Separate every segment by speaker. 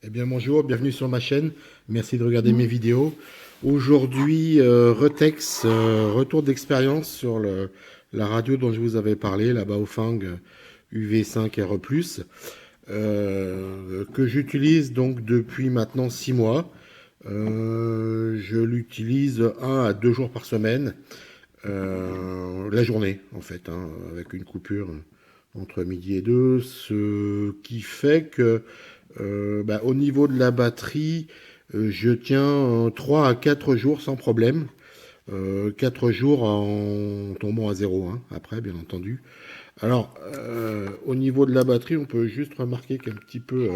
Speaker 1: Eh bien bonjour, bienvenue sur ma chaîne. Merci de regarder mes vidéos. Aujourd'hui, Retex, retour d'expérience sur la radio dont je vous avais parlé, la Baofeng UV5 RE+, que j'utilise donc depuis maintenant 6 mois. Je l'utilise 1 à 2 jours par semaine, la journée en fait, hein, avec une coupure entre midi et 2, ce qui fait que au niveau de la batterie, je tiens 3 à 4 jours sans problème. 4 jours en tombant à zéro, hein, après, bien entendu. Alors, au niveau de la batterie, on peut juste remarquer un petit peu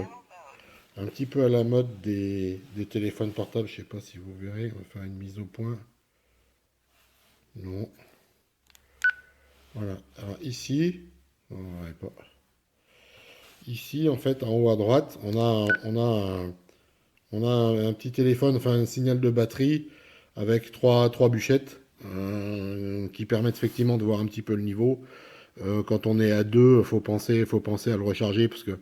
Speaker 1: à la mode des téléphones portables, je sais pas si vous verrez, on va faire une mise au point. Non. Voilà. Alors ici, ouais, pas. Ici, en fait, en haut à droite, on a un petit téléphone, enfin un signal de batterie avec trois bûchettes qui permettent effectivement de voir un petit peu le niveau. Quand on est à deux, faut penser à le recharger parce que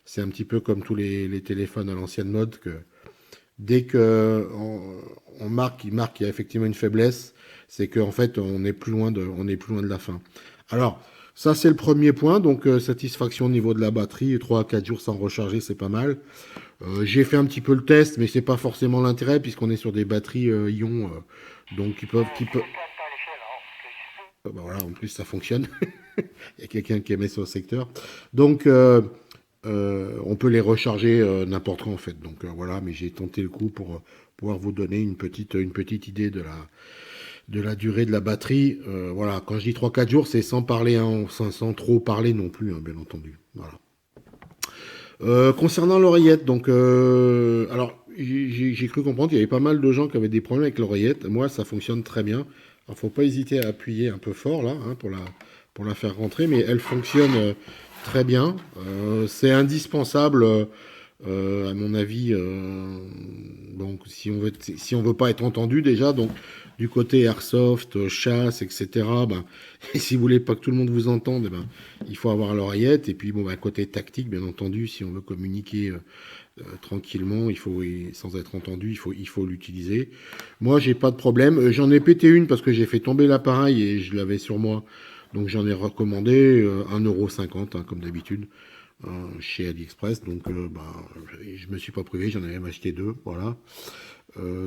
Speaker 1: c'est un petit peu comme tous les téléphones à l'ancienne mode que dès que il marque qu'il y a effectivement une faiblesse, c'est qu'en fait on est plus loin de la fin. Alors ça c'est le premier point, donc satisfaction au niveau de la batterie, 3 à 4 jours sans recharger, c'est pas mal. J'ai fait un petit peu le test, mais c'est pas forcément l'intérêt puisqu'on est sur des batteries ion, donc bah voilà, en plus ça fonctionne. Il y a quelqu'un qui aimait ce secteur, donc on peut les recharger n'importe quand en fait. Donc voilà, mais j'ai tenté le coup pour pouvoir vous donner une petite idée de la durée de la batterie. Voilà, quand je dis 3 4 jours, c'est sans parler, hein, sans trop parler non plus, hein, bien entendu. Voilà. Concernant l'oreillette, donc, alors, j'ai cru comprendre qu'il y avait pas mal de gens qui avaient des problèmes avec l'oreillette. Moi, ça fonctionne très bien. Alors, faut pas hésiter à appuyer un peu fort là, hein, pour la faire rentrer, mais elle fonctionne très bien. C'est indispensable, à mon avis. Donc, si on veut pas être entendu déjà, donc du côté airsoft, chasse, etc. Ben, et si vous voulez pas que tout le monde vous entende, eh ben, il faut avoir l'oreillette. Et puis, bon, ben, côté tactique, bien entendu, si on veut communiquer tranquillement, sans être entendu, il faut l'utiliser. Moi, j'ai pas de problème. J'en ai pété une parce que j'ai fait tomber l'appareil et je l'avais sur moi. Donc, j'en ai recommandé 1,50 €, hein, comme d'habitude, chez AliExpress. Donc, je me suis pas privé, j'en ai même acheté deux. Voilà.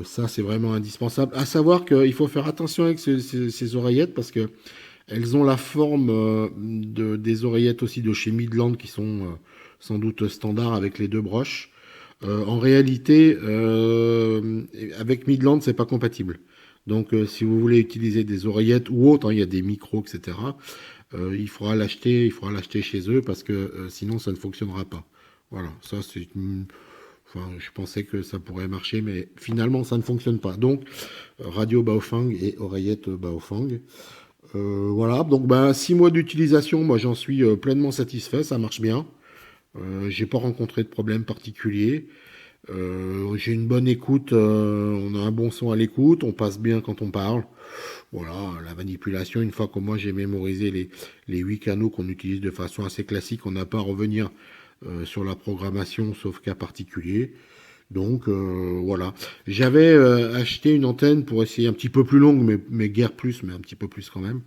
Speaker 1: Ça, c'est vraiment indispensable. À savoir qu'il faut faire attention avec ces oreillettes parce que elles ont la forme des oreillettes aussi de chez Midland qui sont sans doute standards avec les deux broches. En réalité, avec Midland, c'est pas compatible. Donc, si vous voulez utiliser des oreillettes ou autres, hein, il y a des micros, etc. Il faudra l'acheter chez eux parce que sinon, ça ne fonctionnera pas. Voilà, ça c'est une. Enfin, je pensais que ça pourrait marcher, mais finalement, ça ne fonctionne pas. Donc, radio Baofeng et oreillette Baofeng. Voilà, donc 6 mois d'utilisation, moi j'en suis pleinement satisfait, ça marche bien. J'ai pas rencontré de problème particulier. J'ai une bonne écoute, on a un bon son à l'écoute, on passe bien quand on parle. Voilà, la manipulation, une fois que moi j'ai mémorisé les 8 canaux qu'on utilise de façon assez classique, on n'a pas à revenir sur la programmation, sauf cas particulier. Donc voilà. J'avais acheté une antenne pour essayer un petit peu plus longue, mais guère plus, mais un petit peu plus quand même,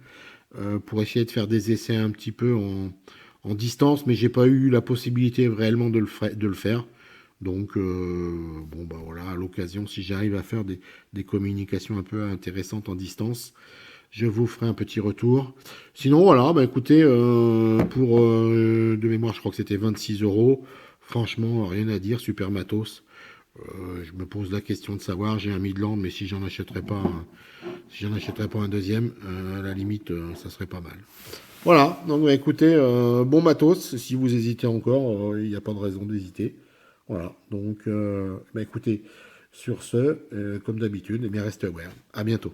Speaker 1: pour essayer de faire des essais un petit peu en distance, mais j'ai pas eu la possibilité réellement de le faire. Donc bon bah voilà, à l'occasion, si j'arrive à faire des communications un peu intéressantes en distance, je vous ferai un petit retour. Sinon voilà, bah écoutez, pour de mémoire, je crois que c'était 26 €. Franchement, rien à dire, super matos. Je me pose la question de savoir, j'ai un Midland, mais si j'en achèterais pas un deuxième, à la limite, ça serait pas mal. Voilà, donc bah, écoutez, bon matos, si vous hésitez encore, il n'y a pas de raison d'hésiter. Voilà, donc bah, écoutez, sur ce, comme d'habitude, eh bien restez aware. À bientôt.